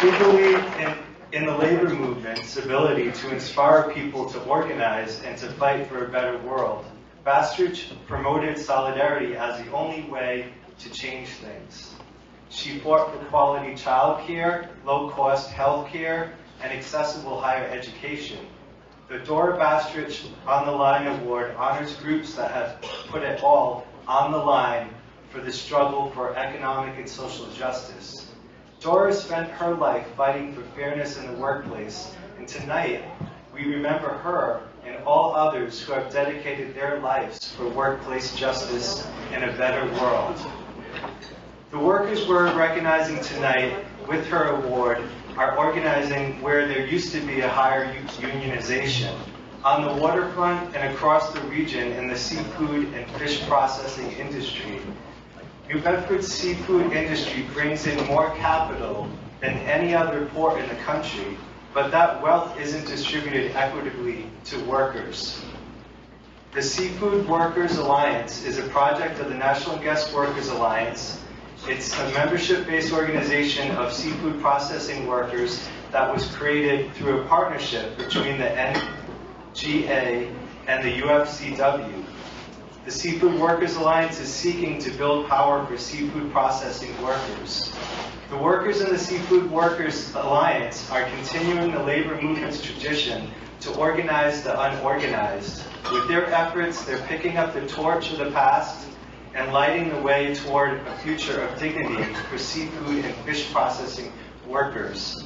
We believe in the labor movement's ability to inspire people to organize and to fight for a better world. Bastridge promoted solidarity as the only way to change things. She fought for quality childcare, low-cost health care, and accessible higher education. The Dora Bastridge On the Line Award honors groups that have put it all on the line for the struggle for economic and social justice. Dora spent her life fighting for fairness in the workplace, and tonight we remember her and all others who have dedicated their lives for workplace justice and a better world. The workers we're recognizing tonight with her award are organizing where there used to be a higher unionization. On the waterfront and across the region in the seafood and fish processing industry. New Bedford's seafood industry brings in more capital than any other port in the country, but that wealth isn't distributed equitably to workers. The Seafood Workers Alliance is a project of the National Guest Workers Alliance. It's a membership-based organization of seafood processing workers that was created through a partnership between the NGA and the UFCW. The Seafood Workers Alliance is seeking to build power for seafood processing workers. The workers in the Seafood Workers Alliance are continuing the labor movement's tradition to organize the unorganized. With their efforts, they're picking up the torch of the past and lighting the way toward a future of dignity for seafood and fish processing workers.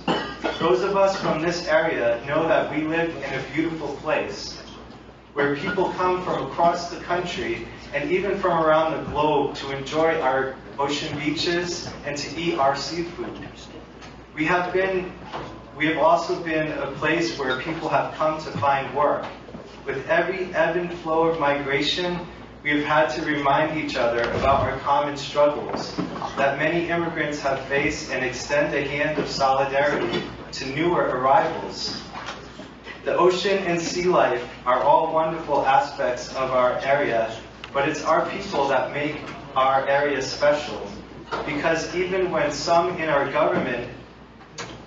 Those of us from this area know that we live in a beautiful place, where people come from across the country and even from around the globe to enjoy our ocean beaches and to eat our seafood. We have also been a place where people have come to find work. With every ebb and flow of migration, we have had to remind each other about our common struggles that many immigrants have faced and extend a hand of solidarity to newer arrivals. The ocean and sea life are all wonderful aspects of our area, but it's our people that make our area special. Because even when some in our government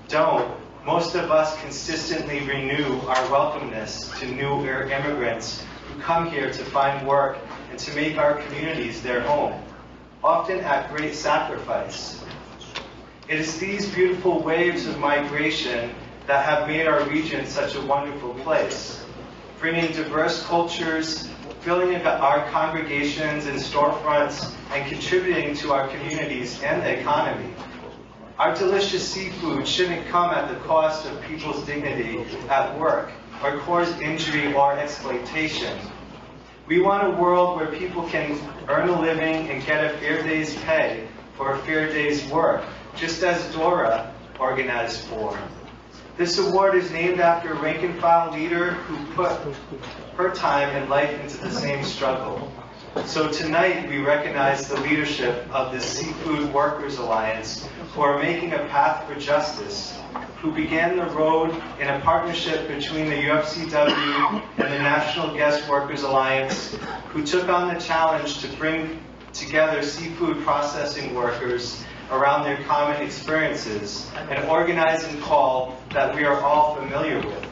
don't, most of us consistently renew our welcomeness to new immigrants who come here to find work and to make our communities their home, often at great sacrifice. It is these beautiful waves of migration that have made our region such a wonderful place, bringing diverse cultures, filling our congregations and storefronts, and contributing to our communities and the economy. Our delicious seafood shouldn't come at the cost of people's dignity at work, or cause injury or exploitation. We want a world where people can earn a living and get a fair day's pay for a fair day's work, just as Dora organized for. This award is named after a rank-and-file leader who put her time and life into the same struggle. So tonight we recognize the leadership of the Seafood Workers Alliance, who are making a path for justice, who began the road in a partnership between the UFCW and the National Guest Workers Alliance, who took on the challenge to bring together seafood processing workers around their common experiences, an organizing call that we are all familiar with.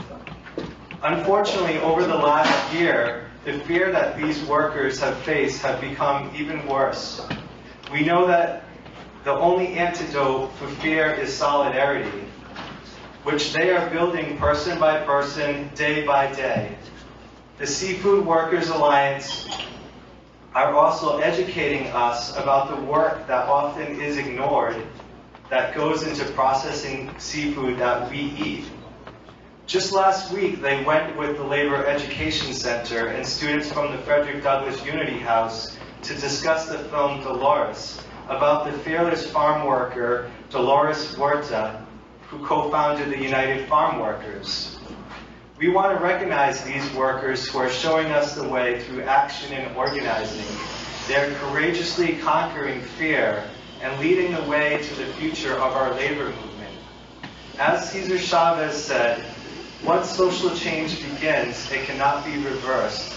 Unfortunately, over the last year, the fear that these workers have faced have become even worse. We know that the only antidote for fear is solidarity, which they are building person by person, day by day. The Seafood Workers Alliance are also educating us about the work that often is ignored that goes into processing seafood that we eat. Just last week, they went with the Labor Education Center and students from the Frederick Douglass Unity House to discuss the film Dolores, about the fearless farm worker Dolores Huerta, who co-founded the United Farm Workers. We want to recognize these workers who are showing us the way through action and organizing. They're courageously conquering fear and leading the way to the future of our labor movement. As Cesar Chavez said, once social change begins, it cannot be reversed.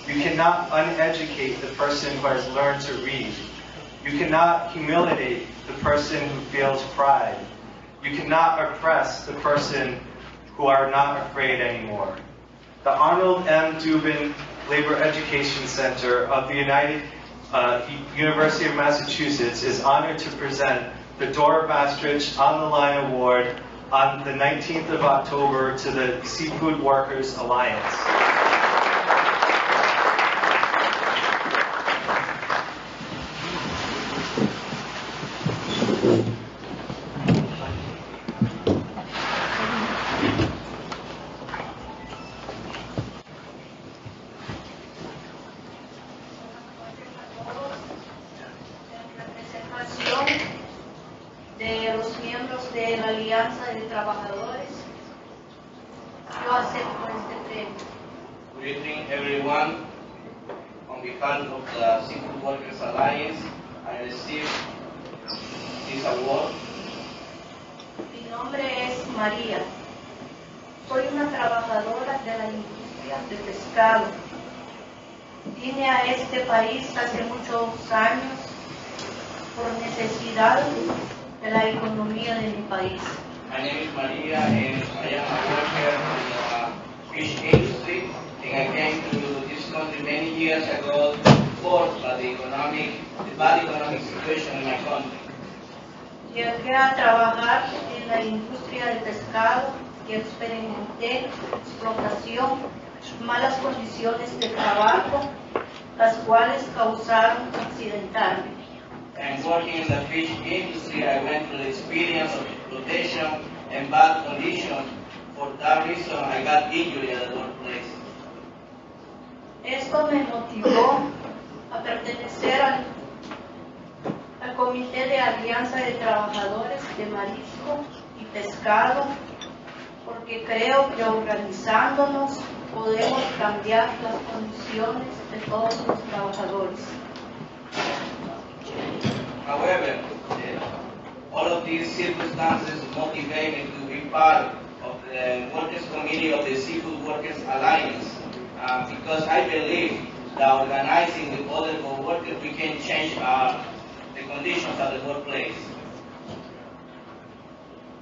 You cannot uneducate the person who has learned to read. You cannot humiliate the person who feels pride. You cannot oppress the person who are not afraid anymore. The Arnold M. Dubin Labor Education Center of the University of Massachusetts is honored to present the Dora Bastrich On the Line Award on the 19th of October to the Seafood Workers Alliance. De los miembros de la Alianza de Trabajadores, yo acepto este premio. Good evening, everyone. On behalf of the Seafood Workers Alliance, I received this award. Mi nombre es María. Soy una trabajadora de la industria de pescado. Vine a este país hace muchos años por necesidad de la economía de mi país. My name is Maria and I am a worker in the fish industry, and I came to this country many years ago forced by the bad economic situation in my country. Llegué a trabajar en la industria del pescado y experimenté explotación, malas condiciones de trabajo, las cuales causaron accidentarme. And working in the fish industry, I went through the experience of exploitation and bad conditions. For that reason, I got injured at the workplace. Esto me motivó a pertenecer al Comité de Alianza de Trabajadores de Marisco y Pescado, porque creo que organizándonos podemos cambiar las condiciones de todos los trabajadores. However, all of these circumstances motivate me to be part of the Workers' Committee of the Seafood Workers Alliance because I believe that organizing with other co-workers we can change the conditions of the workplace.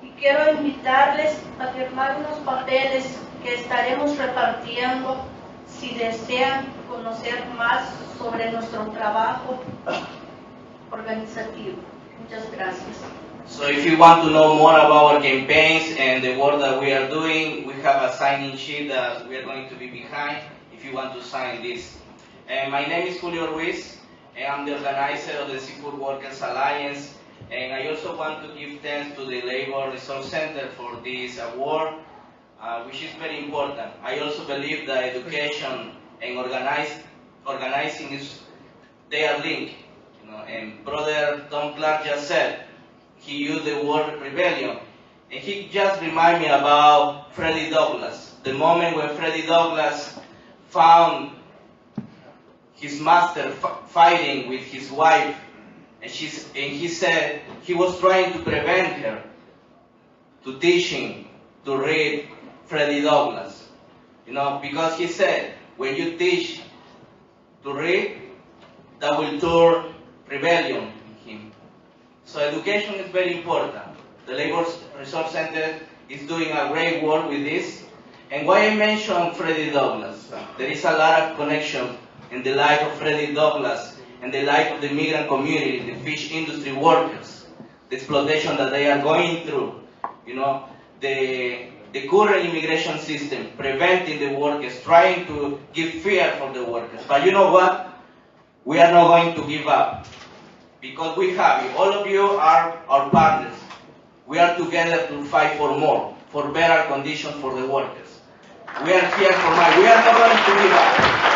Y quiero invitarles a firmar unos papeles que estaremos repartiendo si desean conocer más sobre nuestro trabajo organizativo. Muchas gracias. So if you want to know more about our campaigns and the work that we are doing, we have a signing sheet that we are going to be behind if you want to sign this. And my name is Julio Ruiz, and I'm the organizer of the Seafood Workers Alliance. And I also want to give thanks to the Labor Resource Center for this award, which is very important. I also believe that education and organizing they are linked. And Brother Tom Clark just said, he used the word rebellion. And he just reminded me about Freddie Douglass. The moment when Freddie Douglass found his master fighting with his wife, and he said he was trying to prevent her to teach him to read Freddie Douglass. Because he said, when you teach to read, that will turn rebellion in him. So education is very important. The Labor Resource Center is doing a great work with this. And why I mention Freddie Douglass? There is a lot of connection in the life of Freddie Douglass and the life of the migrant community, the fish industry workers, the exploitation that they are going through. The current immigration system preventing the workers, trying to give fear for the workers. But you know what? We are not going to give up. Because we have you. All of you are our partners. We are together to fight for more, for better conditions for the workers. We are here for more. We are not going to give up.